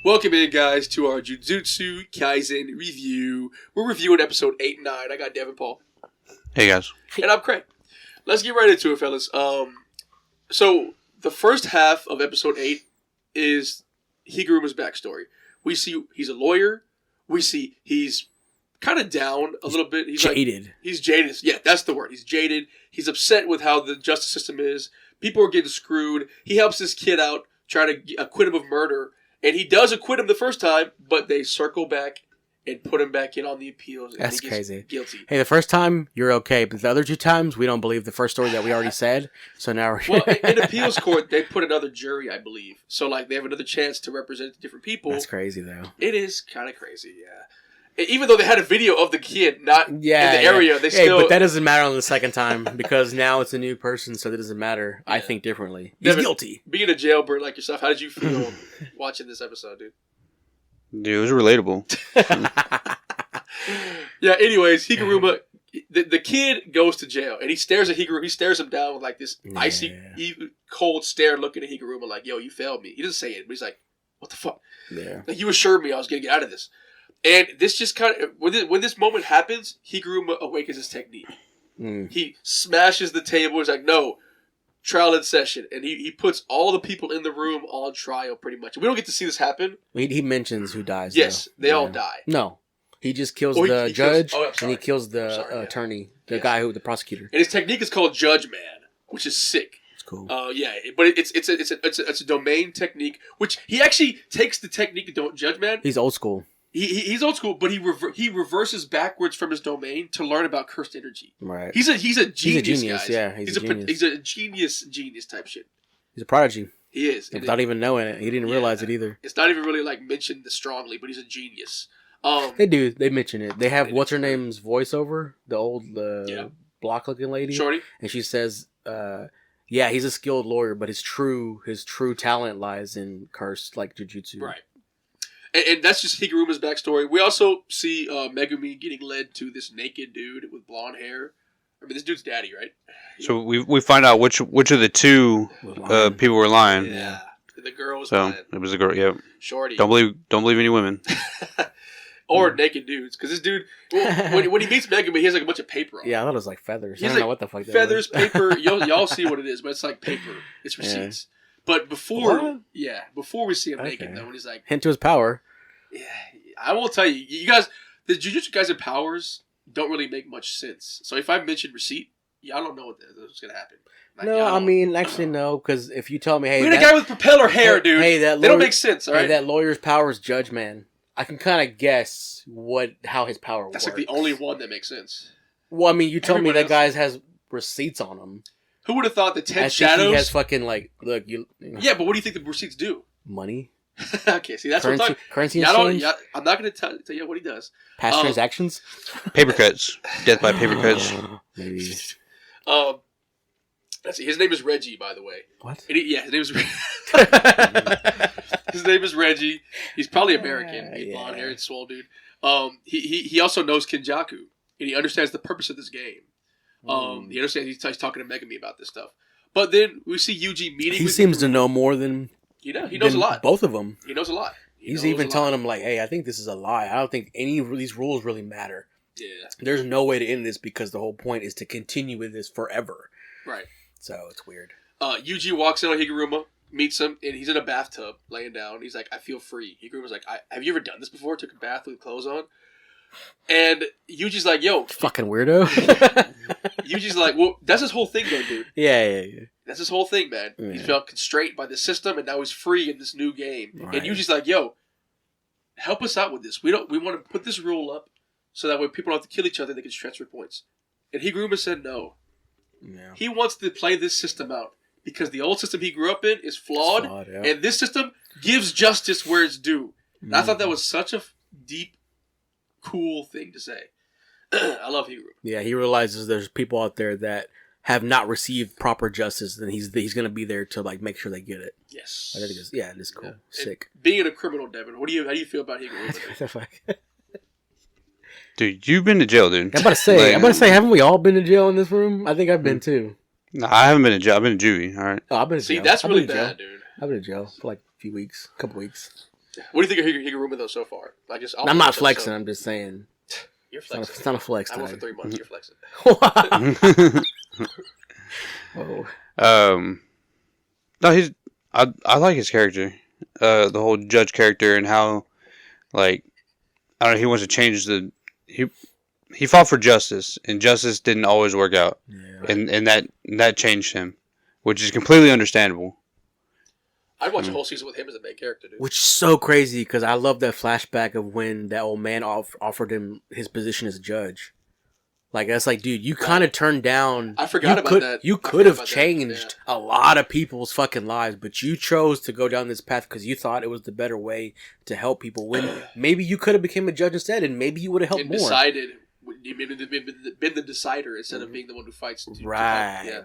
Welcome in, guys, to our Jujutsu Kaisen review. We're reviewing episode 8 and 9. I got Devin Paul. Hey, guys. And I'm Craig. Let's get right into it, fellas. So, the first half of episode 8 is Higuruma's backstory. We see he's a lawyer. We see he's kind of down a little bit. He's jaded. He's jaded. Yeah, that's the word. He's jaded. He's upset with how the justice system is. People are getting screwed. He helps this kid out, trying to acquit him of murder. And he does acquit him the first time, but they circle back and put him back in on the appeals. And That's he gets crazy. Guilty. Hey, the first time, you're okay. But the other two times, we don't believe the first story that we already said. So now we're... Well, in appeals court, they put another jury, I believe. So, like, they have another chance to represent different people. That's crazy, though. It is kind of crazy, yeah. Even though they had a video of the kid not in the area, they still... but that doesn't matter on the second time because now it's a new person, so that doesn't matter. Yeah. I think differently. He's guilty. Being a jailbird like yourself, how did you feel watching this episode, dude? Dude, it was relatable. Yeah, anyways, Higuruma, the kid goes to jail, and he stares at Higuruma. He stares him down with like this icy, cold stare looking at Higuruma like, yo, you failed me. He doesn't say it, but he's like, what the fuck? Yeah. Like, you assured me I was going to get out of this. And this just kind of, when this moment happens, Higuruma awakens his technique. He smashes the table. He's like, no, trial in session. And he puts all the people in the room on trial, pretty much. We don't get to see this happen. He mentions who dies, yes, though. They all die. No. He just kills the judge, and he kills the attorney, the guy the prosecutor. And his technique is called Judge Man, which is sick. It's cool. Yeah, but it's a domain technique, which he actually takes the technique of Judge Man. He's old school. He's old school, but he reverses backwards from his domain to learn about cursed energy. Right. He's a genius, guys. Yeah, he's a genius. He's a genius type shit. He's a prodigy. He is. Without even knowing it. He didn't realize it either. It's not even really like mentioned strongly, but he's a genius. They do. They mention it. They have what's her name's voiceover, the old block looking lady, Shorty, and she says, "Yeah, he's a skilled lawyer, but his true talent lies in cursed like jujutsu." Right. And that's just Higuruma's backstory. We also see Megumi getting led to this naked dude with blonde hair. I mean, this dude's daddy, right? So we find out which of the two people were lying. Yeah. The girl was so lying. It was a girl. Yeah. Shorty. Don't believe any women. Or naked dudes, because this dude, when he meets Megumi, he has like a bunch of paper on. Yeah, I thought it was like feathers. I don't know what the fuck that feathers, was. paper. Y'all see what it is, but it's like paper. It's receipts. Yeah. But before we see him naked, though, when he's like... Hint to his power. Yeah, I will tell you. You guys, the Jujutsu Kaisen powers don't really make much sense. So if I mention receipt, I don't know what's going to happen. Like, no, I mean, actually, no, because if you tell me, hey... Look at a guy with propeller hair, dude. Hey, they don't make sense, all right? Hey, that lawyer's power is Judge Man. I can kind of guess how his power works. That's like the only one that makes sense. Well, I mean, you told me that guy has receipts on him. Who would have thought that 10 shadows... he has fucking, like, look, you know. Yeah, but what do you think the receipts do? Money. Okay, see, that's what I'm talking about. Currency exchange? I'm not going to tell you what he does. Past transactions? Paper cuts. Death by paper cuts. Maybe. Let's see, his name is Reggie, by the way. What? His name is His name is Reggie. He's probably American. He's blonde haired, swole dude. He also knows Kenjaku, and he understands the purpose of this game. He understands. He's talking to Megumi about this stuff. But then we see Yuji meeting. He seems to know more than he knows a lot. Both of them. He knows a lot. He's even telling him like, "Hey, I think this is a lie. I don't think any of these rules really matter. Yeah, there's no way to end this because the whole point is to continue with this forever." Right. So it's weird. Yuji walks in on Higuruma, meets him, and he's in a bathtub, laying down. He's like, I feel free. Higuruma's like, have you ever done this before? Took a bath with clothes on? And Yuji's like, yo. Fucking weirdo. Yuji's like, well, that's his whole thing though, dude. Yeah. That's his whole thing, man. Yeah. He felt constrained by the system, and now he's free in this new game. Right. And Yuji's like, yo, help us out with this. We want to put this rule up so that when people don't have to kill each other, they can transfer points. And Higuruma said no. Yeah. He wants to play this system out because the old system he grew up in is flawed, and this system gives justice where it's due. And I thought that was such a deep, cool thing to say. I love Higuruma. Yeah, he realizes there's people out there that have not received proper justice, and he's going to be there to like make sure they get it. Yes. I think it's cool. Yeah. Sick. And being a criminal, Devin, how do you feel about Higuruma? Dude, you've been to jail, dude. I'm about to say, haven't we all been to jail in this room? I think I've been too. No, I haven't been to jail. I've been to juvie, all right? Oh, I've been to jail. See, that's really bad, dude. I've been to jail for like a few weeks, couple weeks. What do you think of Higuruma though so far? I'm not flexing. I'm just saying. You're flexing. It's not a flex. I went for 3 months. You're flexing. Whoa. No, I like his character, the whole judge character, and how, like, I don't know, he wants to change he fought for justice, and justice didn't always work out, and that changed him, which is completely understandable. I'd watch a whole season with him as a main character, dude. Which is so crazy because I love that flashback of when that old man offered him his position as a judge. Like, that's like, dude, you kind of turned down. I forgot about that. You could have changed a lot of people's fucking lives, but you chose to go down this path because you thought it was the better way to help people. When maybe you could have become a judge instead, and maybe you would have helped more. Decided. You been the decider instead of being the one who fights. Right.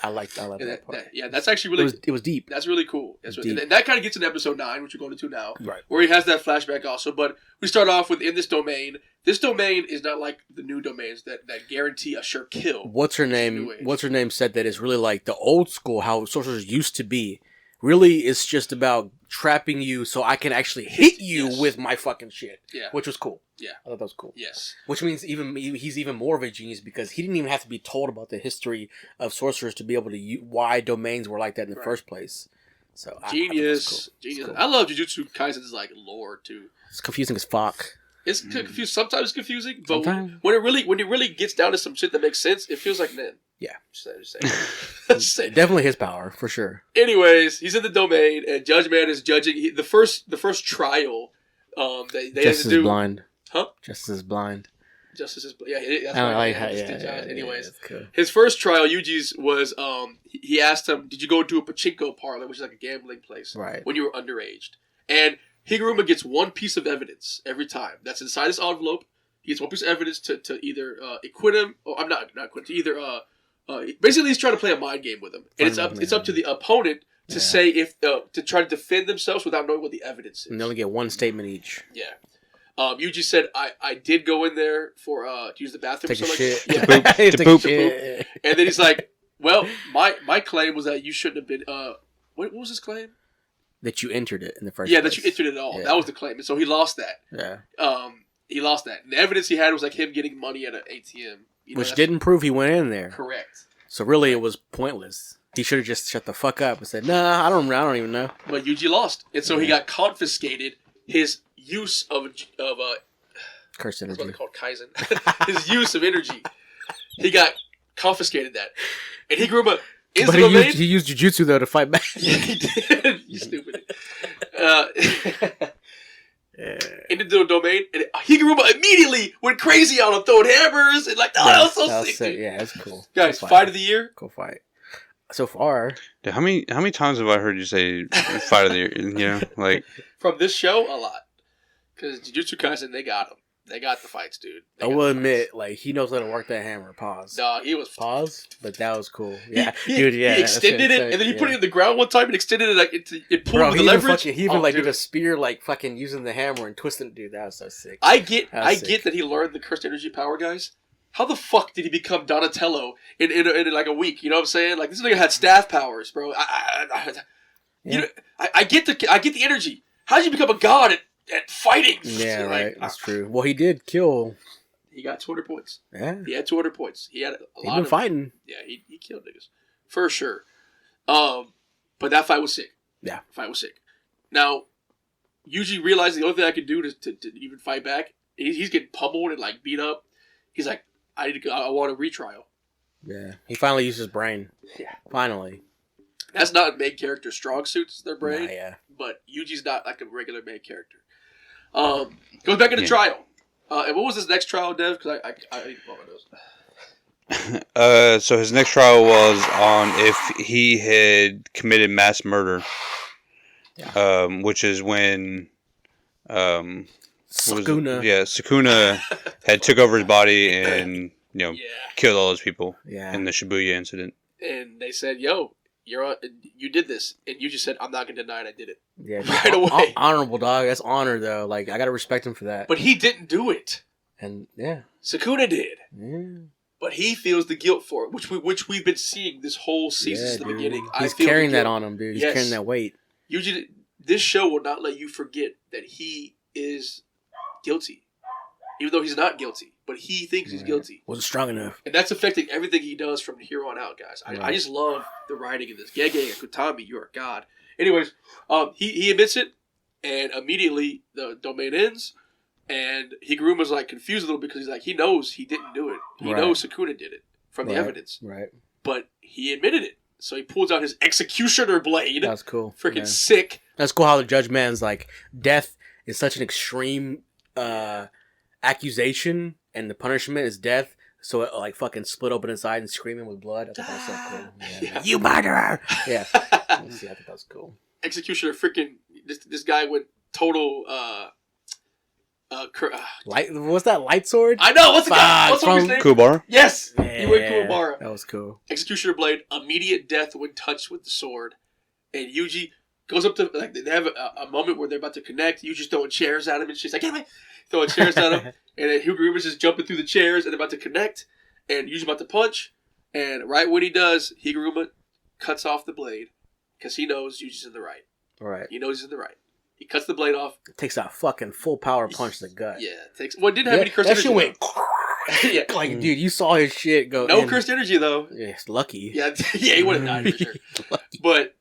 I like that part. That's actually really. It was deep. That's really cool. Deep. And that kind of gets in episode 9, which we're going to now, right? Where he has that flashback also. But we start off with in this domain. This domain is not like the new domains that guarantee a sure kill. What's her name said that it's really like the old school how sorcerers used to be. Really, it's just about trapping you so I can actually hit you with my fucking shit. Yeah. Which was cool. Yeah. I thought that was cool. Yes. Which means he's even more of a genius because he didn't even have to be told about the history of sorcerers to be able to why domains were like that in the first place. So Genius. Cool. I love Jujutsu Kaisen's like lore too. It's confusing as fuck. It's confusing. Sometimes it's confusing, but when it really gets down to some shit that makes sense, it feels like men. Yeah. Just saying. Definitely his power, for sure. Anyways, he's in the domain, and Judge Man is judging the first trial. They Justice had to do. Is blind. Huh? Justice is blind. Justice is blind. Yeah, that's right. Like how, anyways, cool. His first trial, Yuji's, was he asked him, "Did you go to a pachinko parlor, which is like a gambling place, right, when you were underage?" And Higuruma gets one piece of evidence every time. That's inside this envelope. He gets one piece of evidence to either acquit him, or I'm not acquit, to either basically he's trying to play a mind game with him, and it's up to the opponent to say if to try to defend themselves without knowing what the evidence is. And they only get one statement each. Yeah. Yuji said, I did go in there for to use the bathroom take or something. Shit. To poop. And then he's like, well, my claim was that you shouldn't have been what was his claim? That you entered it in the first place. That you entered it at all. Yeah. That was the claim. And so he lost that. Yeah. He lost that. And the evidence he had was like him getting money at an ATM. Which didn't prove he went in there. Correct. So really it was pointless. He should have just shut the fuck up and said, nah, I don't even know. But Yuji lost. And so he got confiscated his use of cursed energy. That's what they called Kaisen. His use of energy. He got confiscated that. And Higuruma is the domain. He used Jujutsu though to fight back. Yeah, he did. You stupid. Into the domain, and Higuruma immediately went crazy on him, throwing hammers and like, that was so sick. Yeah, that's cool. Guys, fight of the year. Cool fight. So far, dude, how many times have I heard you say fight of the year? You know, like from this show, a lot. Because Jujutsu Kaisen, they got him. They got the fights, dude. I will admit, like, he knows how to work that hammer. Pause. No, he was pause, but that was cool. Yeah, dude. Yeah, he extended it, and then he put it in the ground one time and extended it like it pulled the leverage. He even did a spear, like fucking using the hammer and twisting it. Dude, that was so sick. I get that he learned the cursed energy power, guys. How the fuck did he become Donatello in like a week? You know what I'm saying? Like, this nigga had staff powers, bro. You know, I get the energy. How did you become a god at fighting? Yeah, right. That's true. Well, he did kill. He got 200 points. Yeah. He had 200 points. He had a lot of fighting. Yeah, he killed niggas. For sure. But that fight was sick. Yeah. Fight was sick. Now, Yuji realized the only thing I could do to even fight back, he's getting pummeled and like beat up. He's like, I want a retrial. Yeah. He finally used his brain. Yeah. Finally. That's not main character strong suits, their brain. Nah, yeah. But Yuji's not like a regular main character. Goes back into trial. And what was his next trial, Dev? Because I need to pull my nose. So his next trial was on if he had committed mass murder. Yeah. Which is when Sukuna. Sukuna had took over his body and killed all those people in the Shibuya incident. And they said, "Yo, you did this," and you just said, "I'm not gonna deny it. I did it." Yeah, right away. Honorable dog. That's honor though. Like, I gotta respect him for that. But he didn't do it. And Sukuna did. Yeah. But he feels the guilt for it, which we've been seeing this whole season since the beginning. He's carrying that on him, dude. He's carrying that weight. Yuji this show will not let you forget that he is guilty. Even though he's not guilty. But he thinks he's guilty. Wasn't strong enough. And that's affecting everything he does from here on out, guys. I just love the writing in this. Gege Akutami, you are God. Anyways, he admits it, and immediately the domain ends, and Higuruma's like confused a little because he's like, he knows he didn't do it. He knows Sukuna did it from the evidence. Right. But he admitted it. So he pulls out his executioner blade. That's cool. Freaking sick. That's cool how the judge man's like, death is such an extreme accusation, and the punishment is death. So it like fucking split open inside and screaming with blood. I thought that was so cool. Yeah. You murderer! Yeah. I thought that was cool. Executioner freaking... This guy went total... what's that light sword? I know. What's the guy? What's his name? Kuwabara. Yes, yeah, he went Kuwabara. That was cool. Executioner blade, immediate death when touched with the sword, and Yuji goes up to like they have a moment where they're about to connect. Yuji's throwing chairs at him, and she's like, "Get away!" Throwing chairs at him, and then Higuruma's just jumping through the chairs, and they're about to connect, and Yuji's about to punch, and right when he does, Higuruma cuts off the blade because he knows Yuji's in the right. Right. He knows he's in the right. He cuts the blade off. Takes that fucking full power punch to the gut. Yeah, it takes. Well, it didn't have any cursed energy. That shit went. Like, dude, you saw his shit go. No cursed energy though. Yeah, it's lucky. Yeah, he would have died for sure. But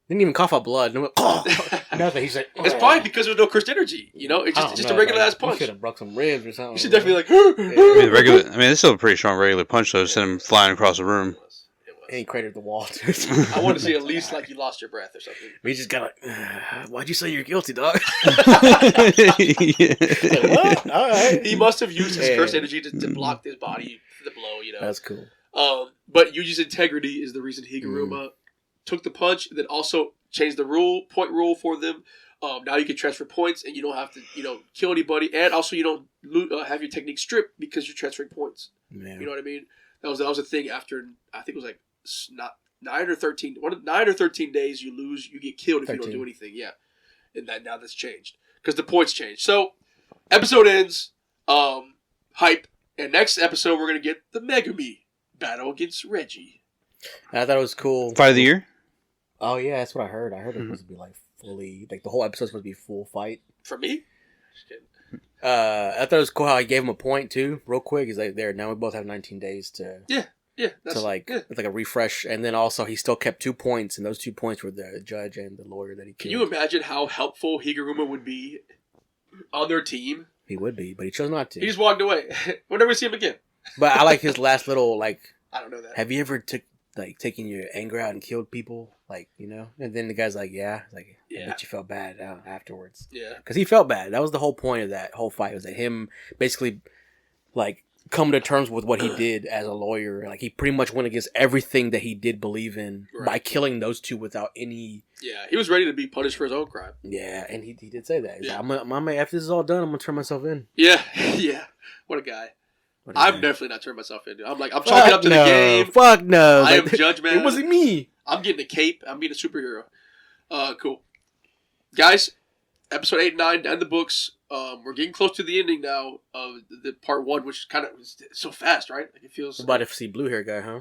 didn't even cough up blood. Nothing. He's like, it's probably because there's no cursed energy. You know, it's just a regular ass punch. You should have broke some ribs or something. You should definitely like. It's still a pretty strong regular punch though. Send him flying across the room. And he cratered the wall. I want to see at least like you lost your breath or something. We just got like, why'd you say you're guilty, dog? Like, what? All right. He must have used his cursed energy to block his body for the blow. You know, that's cool. But Yuji's integrity is the reason Higuruma took the punch, and then also changed the point rule for them. Now you can transfer points, and you don't have to, kill anybody, and also you don't have your technique stripped because you're transferring points. Yeah. You know what I mean? That was a thing after I think it was like 9 or 13 days you get killed if 13. You don't do anything. Yeah, and now that's changed because the points changed. So episode ends, hype, and next episode we're gonna get the Megumi battle against Reggie. I thought it was cool. Fight of the year. Oh yeah, that's what I heard. I heard it was supposed to be like fully, like the whole episode's supposed to be full fight. For me. Just kidding. I thought it was cool how I gave him a point too, real quick. He's like, there, now we both have 19 days to. Yeah. It's like a refresh, and then also he still kept 2 points, and those 2 points were the judge and the lawyer that he killed. Can you imagine how helpful Higuruma would be on their team? He would be, but he chose not to. He just walked away. We'll never see him again. But I like his last little I don't know that. Have you ever taken your anger out and killed people? And then the guy's like, yeah. I bet you felt bad afterwards. Yeah. Because he felt bad. That was the whole point of that whole fight, was that him basically, come to terms with what he did as a lawyer. He pretty much went against everything that he did believe in by killing those two without any... Yeah, he was ready to be punished for his own crime. Yeah, and he did say that. He's like, after this is all done, I'm going to turn myself in. Yeah. What a guy. I'm definitely not turning myself in. I'm chalking up to the game. Fuck no. I am Judge Man. It wasn't me. I'm getting a cape. I'm being a superhero. Cool. Guys, episode 8 and 9 down the books. We're getting close to the ending now of the part 1, which kind of so fast, right? It feels. What about to see blue hair guy, huh?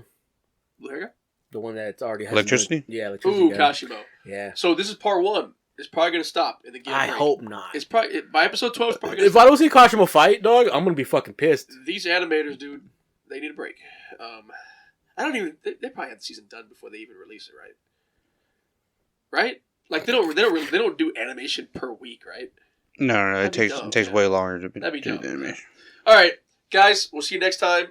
Blue hair guy? The one that's already has electricity. Electricity. Ooh, guy. Kashimo. Yeah. So this is part 1. It's probably going to stop in the game. I hope not. It's probably by episode 12. It's probably gonna if I don't see Kashimo fight, dog, I'm gonna be fucking pissed. These animators, dude, they need a break. I don't even. They probably had the season done before they even release it, right? Right? They don't do animation per week, right? No. It takes way longer to do That'd be the animation. All right, guys. We'll see you next time.